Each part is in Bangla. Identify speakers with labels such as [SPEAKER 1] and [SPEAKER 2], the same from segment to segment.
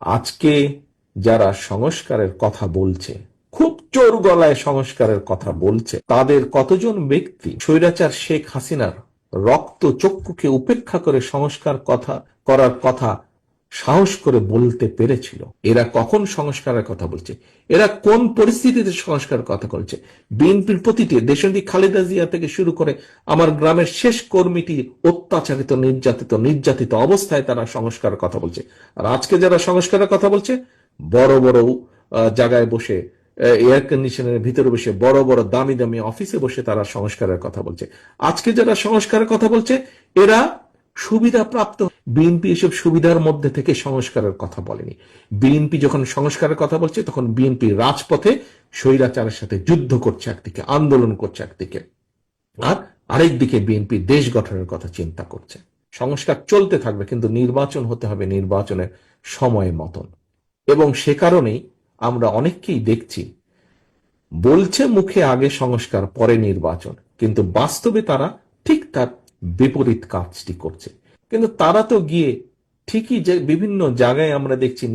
[SPEAKER 1] আজকে যারা সংস্কারের কথা বলছে, খুব জোর গলায় সংস্কারের কথা বলছে, তাদের কতজন ব্যক্তি স্বৈরাচার শেখ হাসিনার রক্ত চক্ষুকে উপেক্ষা করে সংস্কার করার কথা সাহস করে বলতে পেরেছিল? এরা কখন সংস্কারের কথা বলছে? এরা কোন পরিস্থিতিতে সংস্কারের কথা বলছে? বিএনপির প্রতিটি দেশনেত্রী খালেদা জিয়া থেকে শুরু করে আমার গ্রামের শেষ কর্মীটি অত্যাচারিত, নির্যাতিত অবস্থায় তারা সংস্কারের কথা বলছে। আর আজকে যারা সংস্কারের কথা বলছে, বড় বড় জায়গায় বসে, এয়ার কন্ডিশনের ভিতরে বসে, বড় বড় দামি দামি অফিসে বসে তারা সংস্কারের কথা বলছে। আজকে যারা সংস্কারের কথা বলছে, এরা সুবিধা প্রাপ্ত। বিএনপি এসব সুবিধার মধ্যে থেকে সংস্কারের কথা বলেনি। বিএনপি যখন সংস্কারের কথা বলছে, তখন বিএনপি রাজপথে স্বৈরাচারের সাথে যুদ্ধ করছে একদিকে, আন্দোলন করছে একদিকে, আর আরেকদিকে বিএনপি দেশ গঠনের কথা চিন্তা করছে। সংস্কার চলতে থাকবে, কিন্তু নির্বাচন হতে হবে নির্বাচনের সময় মতন। এবং সে কারণেই আমরা অনেককেই দেখছি বলছে মুখে আগে সংস্কার পরে নির্বাচন, কিন্তু বাস্তবে তারা ঠিক তার বিপরীত কাজটি করছে। কিন্তু তারা তো গিয়ে ঠিকই যে বিভিন্ন জায়গায় আমরা দেখছি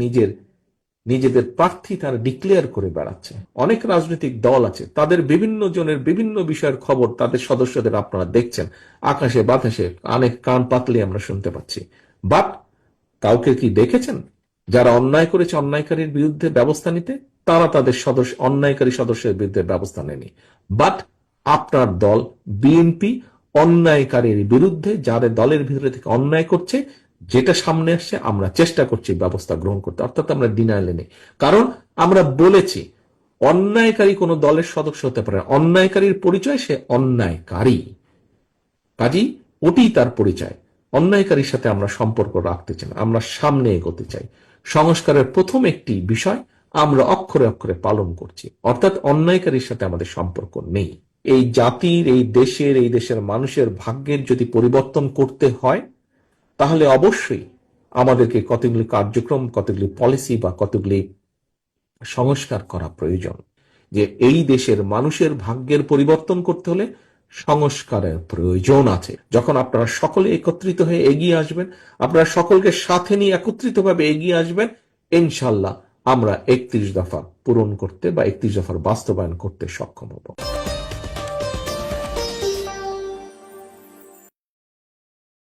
[SPEAKER 1] নিজেদের প্রার্থী তারা ডিক্লেয়ার করে বেড়াচ্ছে। অনেক রাজনৈতিক দল আছে, তাদের বিভিন্ন জনের বিভিন্ন বিষয়ের খবর তাদের সদস্যদের আপনারা দেখছেন আকাশে বাতাসে, অনেক কান পাতলে আমরা শুনতে পাচ্ছি। বাট কাউকে কি দেখেছেন যারা অন্যায় করেছে, অন্যায়কারীর বিরুদ্ধে ব্যবস্থা নিতে? তারা তাদের অন্যায়কারী সদস্যের বিরুদ্ধে ব্যবস্থা নেয়নি। বাট আপনার দল বিএনপি অন্যায়কারীর বিরুদ্ধে, যাদের দলের ভিতরে থেকে অন্যায় করছে, যেটা সামনে আসছে আমরা চেষ্টা করছি ব্যবস্থা গ্রহণ করতে, অর্থাৎ আমরা ডিনাইলে নেই। কারণ আমরা বলেছি অন্যায়কারী কোনো দলের সদস্য হতে পারে, অন্যায়কারীর পরিচয় সে অন্যায়কারী, কাজী ওটি তার পরিচয়। অন্যায়কারীর সাথে আমরা সম্পর্ক রাখতে চাই না, আমরা সামনে এগোতে চাই। সংস্কারের প্রথম একটি বিষয় আমরা অক্ষরে অক্ষরে পালন করছি, অর্থাৎ অন্যায়কারীর সাথে আমাদের সম্পর্ক নেই। এই জাতির, এই দেশের মানুষের ভাগ্যের যদি পরিবর্তন করতে হয়, তাহলে অবশ্যই আমাদেরকে কতগুলি কার্যক্রম, কতগুলি পলিসি বা কতগুলি সংস্কার করা প্রয়োজন। যে এই দেশের মানুষের ভাগ্যের পরিবর্তন করতে হলে সংস্কারের প্রয়োজন আছে। যখন আপনারা সকলে একত্রিত হয়ে এগিয়ে আসবেন, আপনারা সকলকে সাথে নিয়ে একত্রিতভাবে এগিয়ে আসবেন, ইনশাল্লাহ আমরা 31 দফা পূরণ করতে বা 31 দফার বাস্তবায়ন করতে সক্ষম হব।